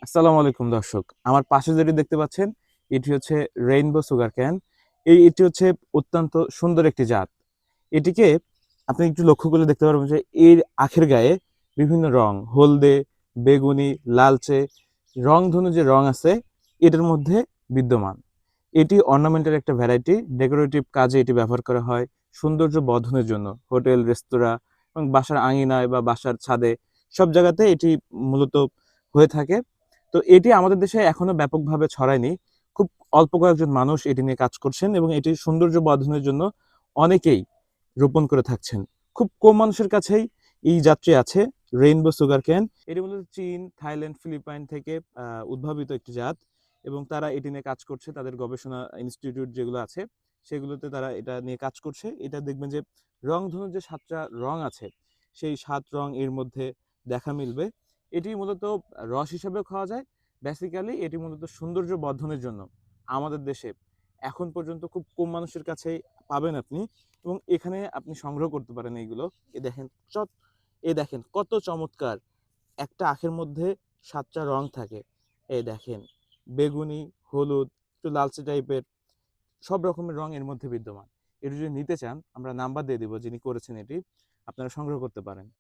আসসালামু আলাইকুম দর্শক। আমার পাশে যেটি দেখতে পাচ্ছেন এটি হচ্ছে রেইনবো সুগার ক্যান। এটি হচ্ছে অত্যন্ত সুন্দর একটি জাত। এটিকে আপনি একটু লক্ষ্য করলে দেখতে পারবেন যে এর আখের গায়ে বিভিন্ন রং হলদে, বেগুনি, লালচে রংধনু যে রং আছে এটার মধ্যে বিদ্যমান। এটি অর্নামেন্টাল একটা ভ্যারাইটি। ডেকোরেটিভ কাজে এটি ব্যবহার করা হয় সৌন্দর্য বর্ধনের জন্য। হোটেল, রেস্তোরাঁ এবং বাসার আঙিনায় বা বাসার ছাদে সব জায়গাতে এটি মূলত হয়ে থাকে। তো এটি আমাদের দেশে এখনো ব্যাপকভাবে ছড়ায়নি। খুব অল্প কয়েকজন মানুষ এটি নিয়ে কাজ করছেন এবং এটির সৌন্দর্য বর্ধনের জন্য অনেকেই রোপণ করে থাকছেন। খুব কম মানুষের কাছেই এই জাতটি আছে, রেইনবো সুগার ক্যান। এটি মূলত চীন, থাইল্যান্ড, ফিলিপাইন থেকে উদ্ভাবিত একটি জাত এবং তারা এটি নিয়ে কাজ করছে। তাদের গবেষণা ইনস্টিটিউট যেগুলো আছে সেগুলোতে তারা এটা নিয়ে কাজ করছে। এটা দেখবেন যে রংধনুর যে ৭ টা রং আছে সেই ৭ রং এর মধ্যে দেখা মিলবে। এটি মূলত রস হিসেবেও খাওয়া যায়। বেসিক্যালি এটি মূলত সৌন্দর্য বর্ধনের জন্য আমাদের দেশে এখন পর্যন্ত খুব কম মানুষের কাছেই পাবেন আপনি এবং এখানে আপনি সংগ্রহ করতে পারেন এইগুলো। এ দেখেন চট এ দেখেন কত চমৎকার! একটা আখের মধ্যে ৭ টা রং থাকে। এই দেখেন বেগুনি, হলুদ, একটু লালচে টাইপের সব রকমের রং এর মধ্যে বিদ্যমান। এটি যদি নিতে চান আমরা নাম্বার দিয়ে দিব যিনি করেছেন এটি। আপনারা সংগ্রহ করতে পারেন।